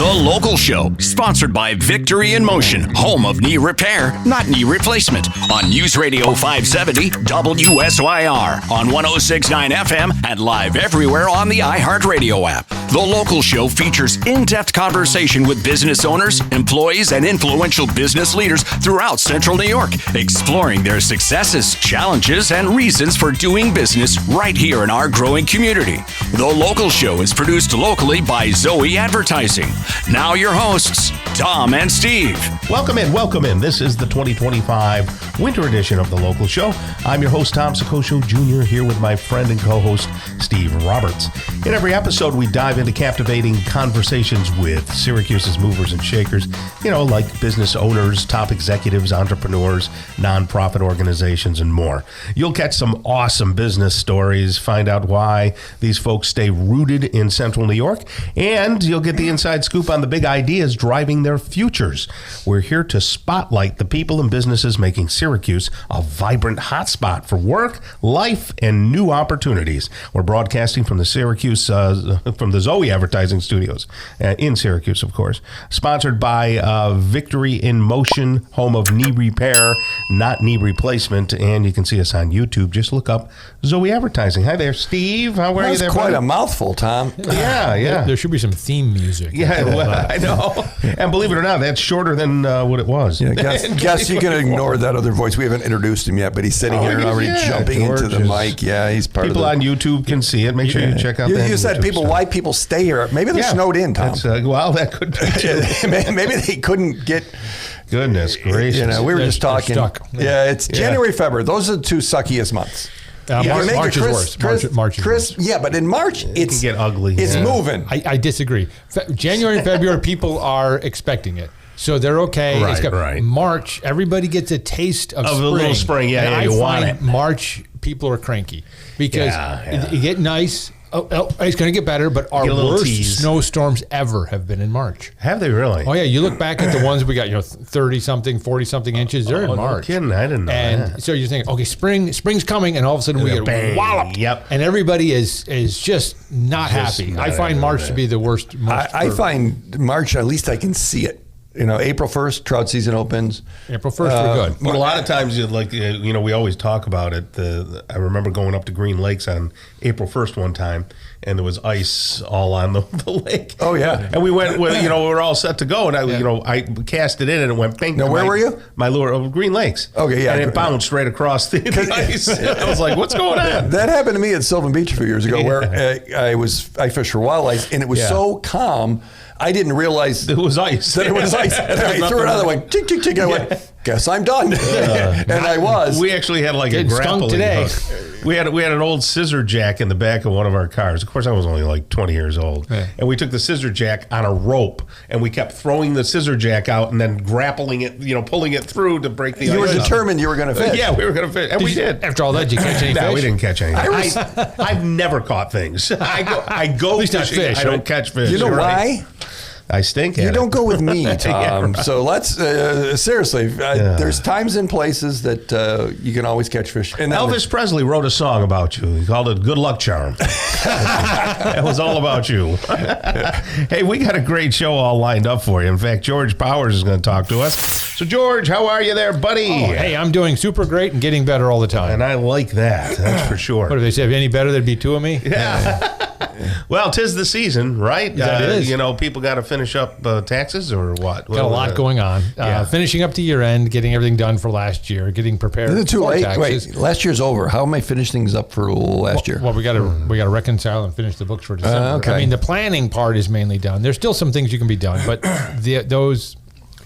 The Local Show, sponsored by Victory in Motion, home of knee repair, not knee replacement, on News Radio 570 WSYR, on 106.9 FM, and live everywhere on the iHeartRadio app. The Local Show features in-depth conversation with business owners, employees, and influential business leaders throughout Central New York, exploring their successes, challenges, and reasons for doing business right here in our growing community. The Local Show is produced locally by Zoe Advertising. Now your hosts, Tom and Steve. Welcome in. This is the 2025 winter edition of The Local Show. I'm your host, Tom Soccocio Jr., here with my friend and co-host, Steve Roberts. In every episode, we dive into captivating conversations with Syracuse's movers and shakers, like business owners, top executives, entrepreneurs, nonprofit organizations, and more. You'll catch some awesome business stories, find out why these folks stay rooted in Central New York, and you'll get the inside scoop on the big ideas driving their futures. We're here to spotlight the people and businesses making Syracuse a vibrant hotspot for work, life, and new opportunities. We're broadcasting from the Syracuse, from the Zoe Advertising Studios in Syracuse, of course. Sponsored by Victory in Motion, home of knee repair, not knee replacement. And you can see us on YouTube. Just look up Zoe Advertising. Hi there, Steve. How are you there, quite buddy? a mouthful, Tom. Yeah. There should be some theme music. Yeah, well, I know. And believe it or not, that's shorter than what it was. Yeah, guess you can ignore that other voice. We haven't introduced him yet, but he's sitting here and already jumping into the mic. Yeah, he's part people of on YouTube can see it. Make sure you check out that. You said YouTube people, stuff. why people stay here. Maybe they're snowed in, Tom. Well, that could be too. Maybe they couldn't get... Goodness gracious. We were just talking. Stuck. Yeah, it's January, February. Those are the two suckiest months. March is worse. March is worse. Yeah, but in March, it can get ugly. It's moving. I disagree. January and February, people are expecting it. So they're okay. Right. March, everybody gets a taste of spring. A little spring, and you I want find it. March, people are cranky because you get nice. It's going to get better, but our worst snowstorms ever have been in March. Have they really? Oh, yeah. You look back at the ones we got, 30-something, 40-something inches. They're in March. No kidding. I didn't know that. So you're thinking, okay, spring's coming, and all of a sudden we get walloped. Yep. And everybody is just not happy. I find March to be the worst month. I find March, at least I can see it. April 1st, trout season opens. April 1st, we're good. But a lot of times, we always talk about it. I remember going up to Green Lakes on April 1st one time, and there was ice all on the lake. Oh, yeah. And we went, we were all set to go, and I cast it in, and it went bang. Now, where were you? My lure, Green Lakes. Okay, yeah. And it bounced right across the ice. I was like, what's going on? That happened to me at Sylvan Beach a few years ago, where I fished for wildlife, and it was so calm, I didn't realize it was ice. That it was ice. And I threw another one. Tick, tick, tick. I went, guess I'm done. And I was. We actually had like Getting a grappling today. hook. We had an old scissor jack in the back of one of our cars. Of course, I was only like 20 years old. Yeah. And we took the scissor jack on a rope, and we kept throwing the scissor jack out and then grappling it, pulling it through to break the ice. You were up. determined you were going to fish. Yeah, we were going to fish. And we did. After all that, did you catch any fish? No, we didn't catch anything. I've never caught things. I go At least not fishing. fish, I don't right? catch fish. You know right? why? I stink at You it. don't go with me, Tom. Yeah, right. So let's, seriously, there's times and places that you can always catch fish. And Elvis Presley wrote a song about you. He called it Good Luck Charm. That was all about you. Hey, we got a great show all lined up for you. In fact, George Powers is going to talk to us. So, George, how are you there, buddy? Oh, hey, I'm doing super great and getting better all the time. And I like that. That's for sure. What if they say, if any better, there'd be two of me? Yeah. Well, 'tis the season, right? That is. People got to finish up taxes or what? Got a lot going on. Finishing up to year end, getting everything done for last year, getting prepared Isn't it too for late? taxes. Wait, last year's over. How am I finish things up for last year? Well, we got to reconcile and finish the books for December. Okay. I mean, the planning part is mainly done. There's still some things you can be done, but those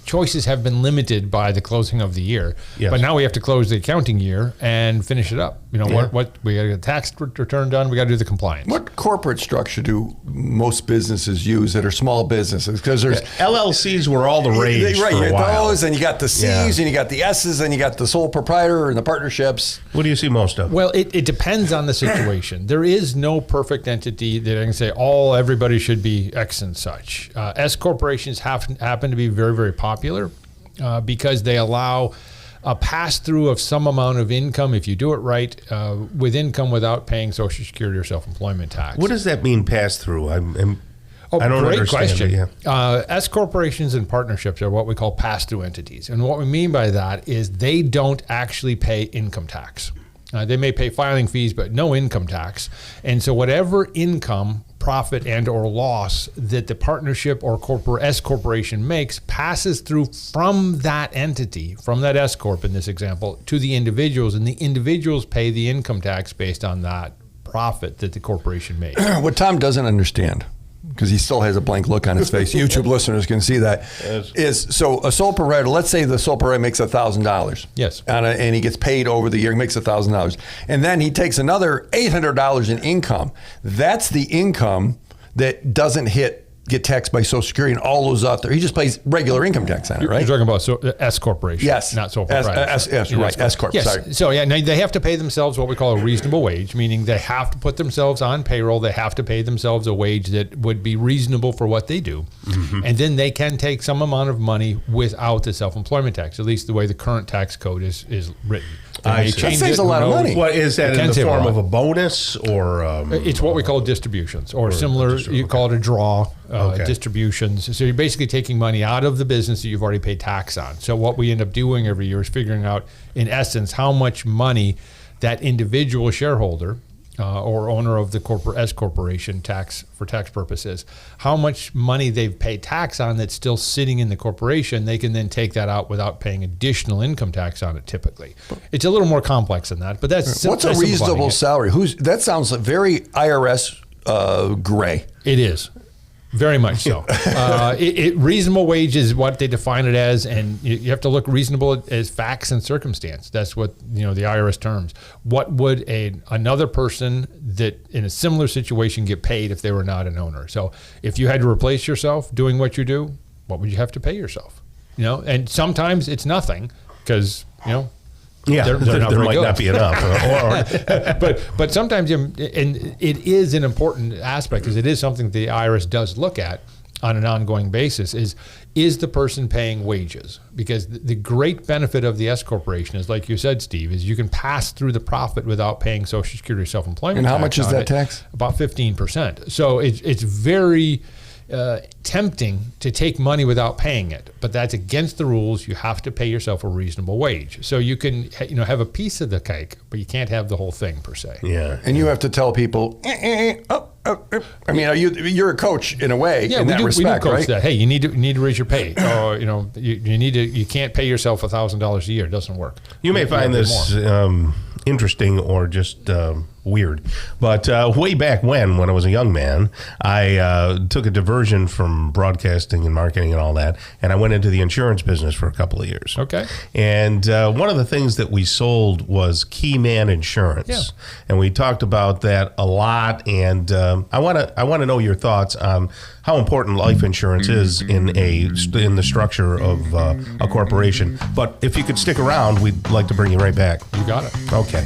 choices have been limited by the closing of the year. Yes. But now we have to close the accounting year and finish it up. What we got to get a tax return done. We got to do the compliance. What corporate structure do most businesses use that are small businesses? Because there's LLCs were all the rage right, for a you while. got those, and you got the C's, and you got the S's, and you got the sole proprietor and the partnerships. What do you see most of? Well, it depends on the situation. There is no perfect entity that I can say everybody should be X and such. S corporations happen to be very, very popular because they allow a pass-through of some amount of income, if you do it right, with income without paying Social Security or self-employment tax. What does that mean, pass-through? I don't great understand question. it, yeah. S corporations and partnerships are what we call pass-through entities. And what we mean by that is they don't actually pay income tax. They may pay filing fees, but no income tax. And so whatever income, profit, and or loss that the partnership or S corporation makes passes through from that entity, from that S corp in this example, to the individuals, and the individuals pay the income tax based on that profit that the corporation makes. What Tom doesn't understand, because he still has a blank look on his face, YouTube listeners can see that, is so a sole proprietor, let's say the sole proprietor makes $1,000. Yes. And he gets paid over the year, he makes $1,000. And then he takes another $800 in income. That's the income that doesn't get taxed by Social Security and all those out there. He just pays regular income tax on it, right? You're talking about S corporation, yes, not sole proprietor. S corp. Yes. Sorry. So yeah, now they have to pay themselves what we call a reasonable wage, meaning they have to put themselves on payroll. They have to pay themselves a wage that would be reasonable for what they do, and then they can take some amount of money without the self-employment tax. At least the way the current tax code is written. That saves a lot of money. What is that in the form of a bonus or? It's what we call distributions, or similar. You call it a draw. Distributions. So you're basically taking money out of the business that you've already paid tax on. So what we end up doing every year is figuring out, in essence, how much money that individual shareholder or owner of the S corporation, for tax purposes, how much money they've paid tax on that's still sitting in the corporation. They can then take that out without paying additional income tax on it. Typically, it's a little more complex than that. But that's what's a reasonable salary? That sounds very IRS gray. It is. Very much so. Reasonable wage is what they define it as, and you have to look reasonable as facts and circumstance. That's what the IRS terms. What would another person that in a similar situation get paid if they were not an owner? So if you had to replace yourself doing what you do, what would you have to pay yourself? And sometimes it's nothing because Yeah, there might not be enough. But sometimes, and it is an important aspect because it is something the IRS does look at on an ongoing basis is the person paying wages? Because the great benefit of the S corporation is, like you said, Steve, is you can pass through the profit without paying Social Security or self-employment tax. And how much is that tax? About 15%. So it's very tempting to take money without paying it, but that's against the rules. You have to pay yourself a reasonable wage. So you can have a piece of the cake, but you can't have the whole thing per se. Yeah. And you have to tell people, I mean, you're a coach in a way. Yeah, in that respect, we do coach right? that. Hey, you need to raise your pay. Or you can't pay yourself $1,000 a year. It doesn't work. You may find this interesting or just weird, but way back when I was a young man, I took a diversion from broadcasting and marketing and all that, and I went into the insurance business for a couple of years. Okay. And one of the things that we sold was Key Man Insurance. Yeah. And we talked about that a lot, and I want to know your thoughts on how important life insurance is in the structure of a corporation. But if you could stick around, we'd like to bring you right back. You got it. Okay.